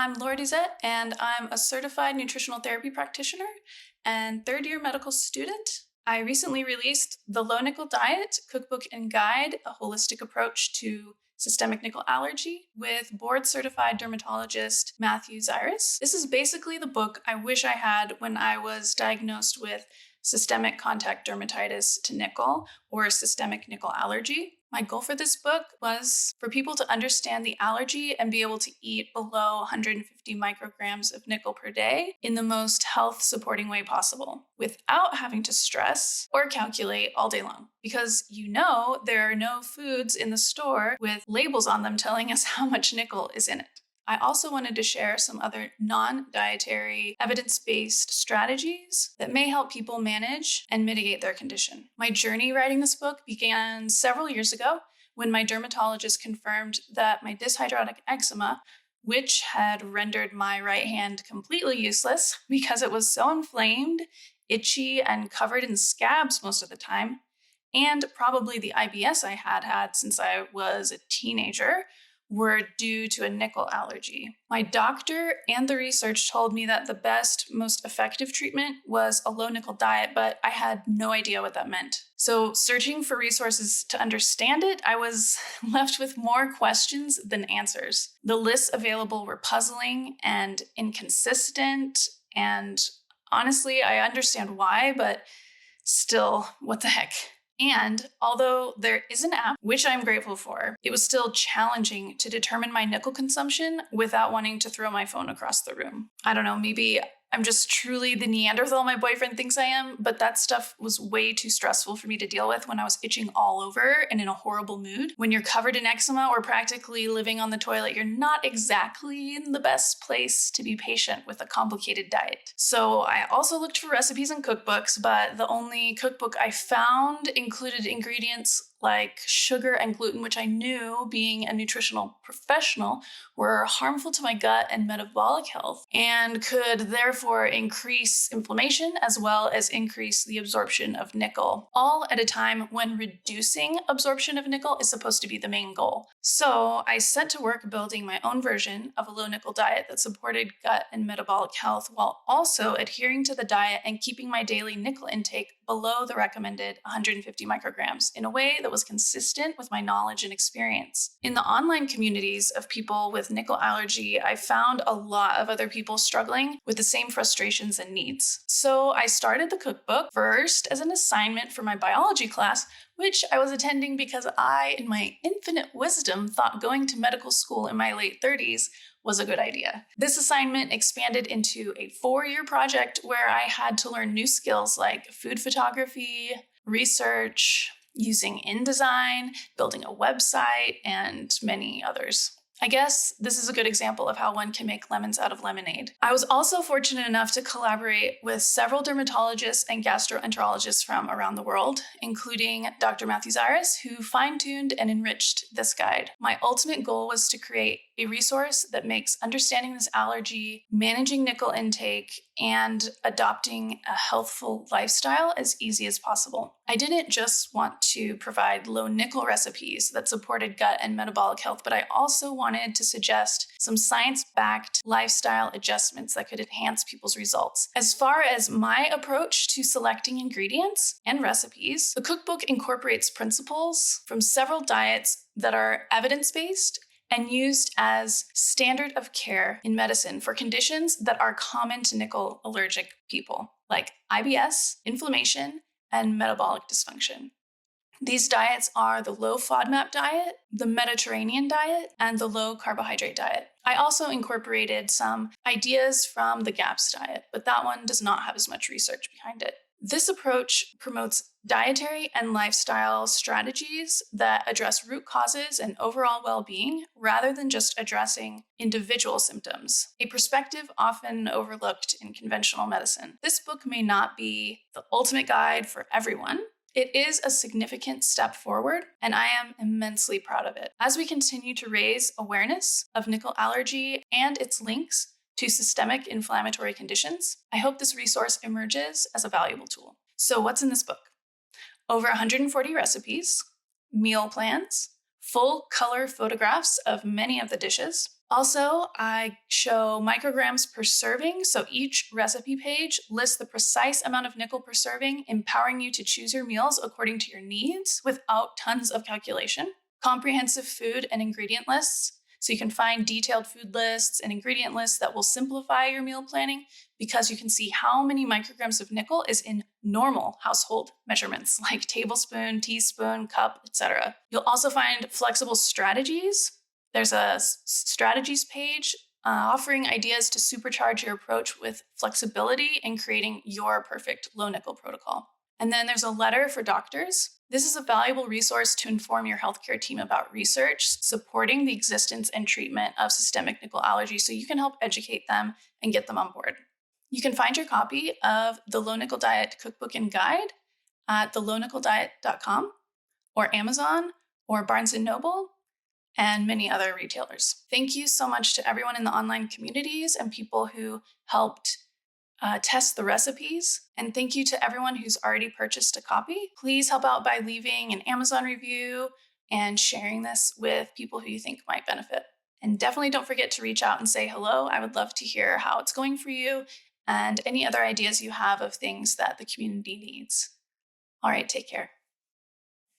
I'm Laura Duzett, and I'm a certified nutritional therapy practitioner and third-year medical student. I recently released The Low Nickel Diet, Cookbook and Guide, a holistic approach to systemic nickel allergy with board-certified dermatologist Matthew Zyrus. This is basically the book I wish I had when I was diagnosed with systemic contact dermatitis to nickel or systemic nickel allergy. My goal for this book was for people to understand the allergy and be able to eat below 150 micrograms of nickel per day in the most health-supporting way possible without having to stress or calculate all day long. Because there are no foods in the store with labels on them telling us how much nickel is in it. I also wanted to share some other non-dietary, evidence-based strategies that may help people manage and mitigate their condition. My journey writing this book began several years ago when my dermatologist confirmed that my dyshidrotic eczema, which had rendered my right hand completely useless because it was so inflamed, itchy, and covered in scabs most of the time, and probably the IBS I had since I was a teenager, were due to a nickel allergy. My doctor and the research told me that the best, most effective treatment was a low nickel diet, but I had no idea what that meant. So searching for resources to understand it, I was left with more questions than answers. The lists available were puzzling and inconsistent, and honestly, I understand why, but still, what the heck? And although there is an app, which I'm grateful for, it was still challenging to determine my nickel consumption without wanting to throw my phone across the room. I don't know, maybe I'm just truly the Neanderthal my boyfriend thinks I am, but that stuff was way too stressful for me to deal with when I was itching all over and in a horrible mood. When you're covered in eczema or practically living on the toilet, you're not exactly in the best place to be patient with a complicated diet. So I also looked for recipes and cookbooks, but the only cookbook I found included ingredients like sugar and gluten, which I knew, being a nutritional professional, were harmful to my gut and metabolic health and could therefore increase inflammation as well as increase the absorption of nickel, all at a time when reducing absorption of nickel is supposed to be the main goal. So I set to work building my own version of a low nickel diet that supported gut and metabolic health while also adhering to the diet and keeping my daily nickel intake below the recommended 150 micrograms in a way that was consistent with my knowledge and experience. In the online communities of people with nickel allergy, I found a lot of other people struggling with the same frustrations and needs. So I started the cookbook first as an assignment for my biology class, which I was attending because I, in my infinite wisdom, thought going to medical school in my late 30s was a good idea. This assignment expanded into a 4-year project where I had to learn new skills like food photography, research, using InDesign, building a website, and many others. I guess this is a good example of how one can make lemons out of lemonade. I was also fortunate enough to collaborate with several dermatologists and gastroenterologists from around the world, including Dr. Matthew Zyrus, who fine-tuned and enriched this guide. My ultimate goal was to create a resource that makes understanding this allergy, managing nickel intake, and adopting a healthful lifestyle as easy as possible. I didn't just want to provide low nickel recipes that supported gut and metabolic health, but I also wanted to suggest some science-backed lifestyle adjustments that could enhance people's results. As far as my approach to selecting ingredients and recipes, the cookbook incorporates principles from several diets that are evidence-based and used as standard of care in medicine for conditions that are common to nickel allergic people, like IBS, inflammation, and metabolic dysfunction. These diets are the low FODMAP diet, the Mediterranean diet, and the low carbohydrate diet. I also incorporated some ideas from the GAPS diet, but that one does not have as much research behind it. This approach promotes dietary and lifestyle strategies that address root causes and overall well-being rather than just addressing individual symptoms, a perspective often overlooked in conventional medicine. This book may not be the ultimate guide for everyone. It is a significant step forward, and I am immensely proud of it. As we continue to raise awareness of nickel allergy and its links to systemic inflammatory conditions, I hope this resource emerges as a valuable tool. So what's in this book? Over 140 recipes, meal plans, full color photographs of many of the dishes, Also, I show micrograms per serving, so each recipe page lists the precise amount of nickel per serving, empowering you to choose your meals according to your needs without tons of calculation. Comprehensive food and ingredient lists, so you can find detailed food lists and ingredient lists that will simplify your meal planning because you can see how many micrograms of nickel is in normal household measurements like tablespoon, teaspoon, cup, etc. You'll also find flexible strategies. There's a strategies page offering ideas to supercharge your approach with flexibility in creating your perfect low nickel protocol. And then there's a letter for doctors. This is a valuable resource to inform your healthcare team about research supporting the existence and treatment of systemic nickel allergy so you can help educate them and get them on board. You can find your copy of the Low Nickel Diet Cookbook and Guide at thelownickeldiet.com or Amazon or Barnes & Noble and many other retailers. Thank you so much to everyone in the online communities and people who helped test the recipes. And thank you to everyone who's already purchased a copy. Please help out by leaving an Amazon review and sharing this with people who you think might benefit. And definitely don't forget to reach out and say hello. I would love to hear how it's going for you and any other ideas you have of things that the community needs. All right, take care.